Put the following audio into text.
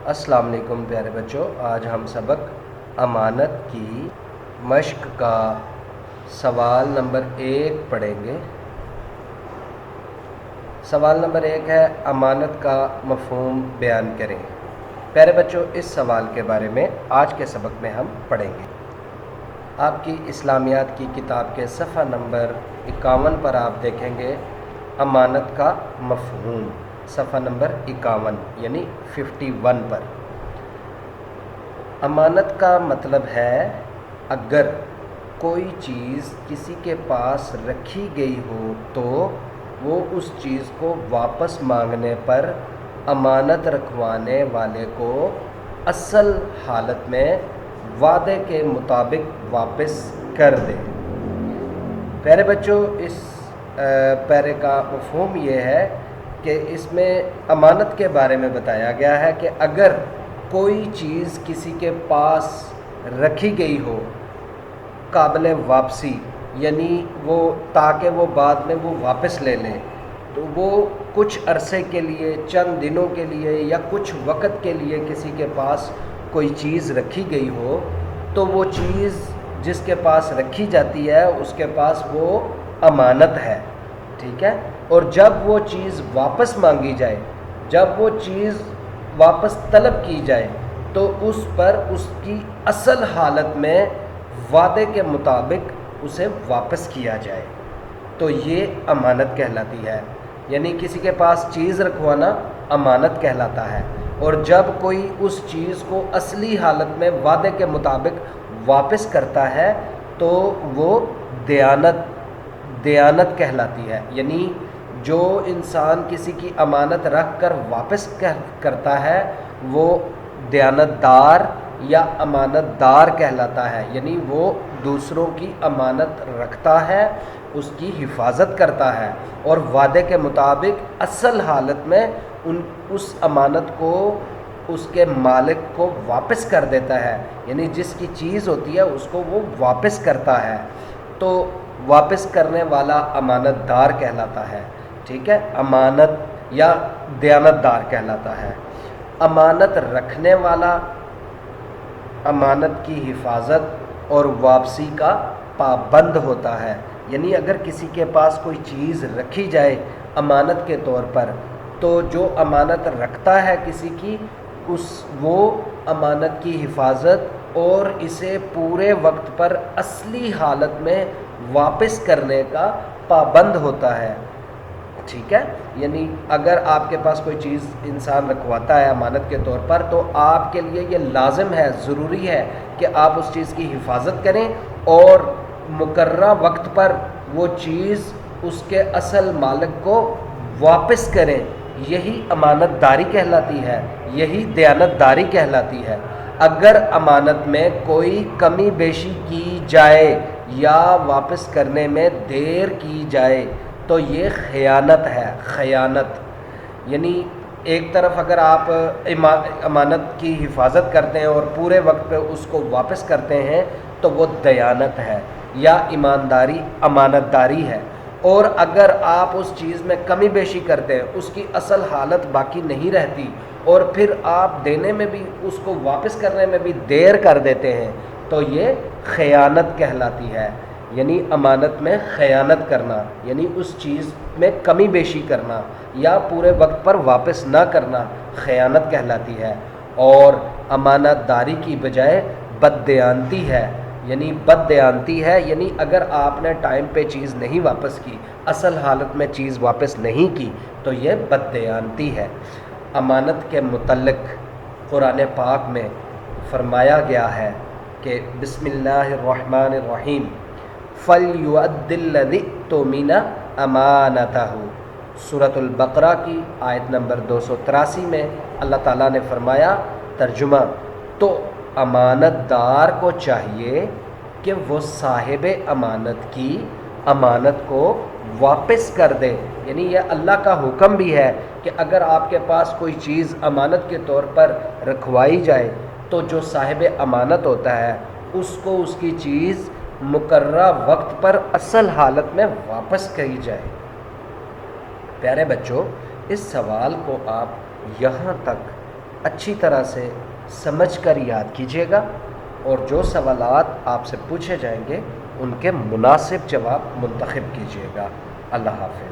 السلام علیکم پیارے بچوں، آج ہم سبق امانت کی مشق کا سوال نمبر 1 پڑھیں گے۔ سوال نمبر 1 ہے امانت کا مفہوم بیان کریں۔ پیارے بچوں، اس سوال کے بارے میں آج کے سبق میں ہم پڑھیں گے۔ آپ کی اسلامیات کی کتاب کے صفحہ نمبر 51 پر آپ دیکھیں گے امانت کا مفہوم، صفحہ نمبر 51 یعنی 51 پر۔ امانت کا مطلب ہے اگر کوئی چیز کسی کے پاس رکھی گئی ہو تو وہ اس چیز کو واپس مانگنے پر امانت رکھوانے والے کو اصل حالت میں وعدے کے مطابق واپس کر دے۔ پیارے بچوں، اس پیرے کا مفہوم یہ ہے کہ اس میں امانت کے بارے میں بتایا گیا ہے کہ اگر کوئی چیز کسی کے پاس رکھی گئی ہو قابل واپسی، یعنی وہ تاکہ وہ بعد میں وہ واپس لے لیں، تو وہ کچھ عرصے کے لیے، چند دنوں کے لیے یا کچھ وقت کے لیے کسی کے پاس کوئی چیز رکھی گئی ہو تو وہ چیز جس کے پاس رکھی جاتی ہے اس کے پاس وہ امانت ہے، ٹھیک ہے۔ اور جب وہ چیز واپس مانگی جائے، جب وہ چیز واپس طلب کی جائے تو اس پر اس کی اصل حالت میں وعدے کے مطابق اسے واپس کیا جائے، تو یہ امانت کہلاتی ہے۔ یعنی کسی کے پاس چیز رکھوانا امانت کہلاتا ہے، اور جب کوئی اس چیز کو اصلی حالت میں وعدے کے مطابق واپس کرتا ہے تو وہ دیانت کہلاتی ہے۔ یعنی جو انسان کسی کی امانت رکھ کر واپس کرتا ہے وہ دیانتدار یا امانت دار کہلاتا ہے، یعنی وہ دوسروں کی امانت رکھتا ہے، اس کی حفاظت کرتا ہے اور وعدے کے مطابق اصل حالت میں اس امانت کو اس کے مالک کو واپس کر دیتا ہے، یعنی جس کی چیز ہوتی ہے اس کو وہ واپس کرتا ہے، تو واپس کرنے والا امانت دار کہلاتا ہے، ٹھیک ہے۔ امانت یا دیانت دار کہلاتا ہے۔ امانت رکھنے والا امانت کی حفاظت اور واپسی کا پابند ہوتا ہے۔ یعنی اگر کسی کے پاس کوئی چیز رکھی جائے امانت کے طور پر تو جو امانت رکھتا ہے کسی کی، وہ امانت کی حفاظت اور اسے پورے وقت پر اصلی حالت میں واپس کرنے کا پابند ہوتا ہے، ٹھیک ہے۔ یعنی اگر آپ کے پاس کوئی چیز انسان رکھواتا ہے امانت کے طور پر تو آپ کے لیے یہ لازم ہے، ضروری ہے کہ آپ اس چیز کی حفاظت کریں اور مقررہ وقت پر وہ چیز اس کے اصل مالک کو واپس کریں۔ یہی امانت داری کہلاتی ہے، یہی دیانت داری کہلاتی ہے۔ اگر امانت میں کوئی کمی بیشی کی جائے یا واپس کرنے میں دیر کی جائے تو یہ خیانت ہے، خیانت۔ یعنی ایک طرف اگر آپ امانت کی حفاظت کرتے ہیں اور پورے وقت پہ اس کو واپس کرتے ہیں تو وہ دیانت ہے یا ایمانداری، امانت داری ہے، اور اگر آپ اس چیز میں کمی بیشی کرتے ہیں، اس کی اصل حالت باقی نہیں رہتی اور پھر آپ دینے میں بھی، اس کو واپس کرنے میں بھی دیر کر دیتے ہیں تو یہ خیانت کہلاتی ہے۔ یعنی امانت میں خیانت کرنا، یعنی اس چیز میں کمی بیشی کرنا یا پورے وقت پر واپس نہ کرنا خیانت کہلاتی ہے، اور امانت داری کی بجائے بددیانتی ہے۔ یعنی بددیانتی ہے، یعنی اگر آپ نے ٹائم پہ چیز نہیں واپس کی، اصل حالت میں چیز واپس نہیں کی تو یہ بددیانتی ہے۔ امانت کے متعلق قرآن پاک میں فرمایا گیا ہے کہ بسم اللہ الرحمن الرحیم فَلْيُؤَدِّ الَّذِي اؤْتُمِنَ أَمَانَتَهُ، سورۃ البقرہ کی آیت نمبر 283 میں اللہ تعالیٰ نے فرمایا، ترجمہ، تو امانت دار کو چاہیے کہ وہ صاحب امانت کی امانت کو واپس کر دے۔ یعنی یہ اللہ کا حکم بھی ہے کہ اگر آپ کے پاس کوئی چیز امانت کے طور پر رکھوائی جائے تو جو صاحب امانت ہوتا ہے اس کو اس کی چیز مقررہ وقت پر اصل حالت میں واپس کی جائے۔ پیارے بچوں، اس سوال کو آپ یہاں تک اچھی طرح سے سمجھ کر یاد کیجیے گا، اور جو سوالات آپ سے پوچھے جائیں گے ان کے مناسب جواب منتخب کیجیے گا۔ اللہ حافظ۔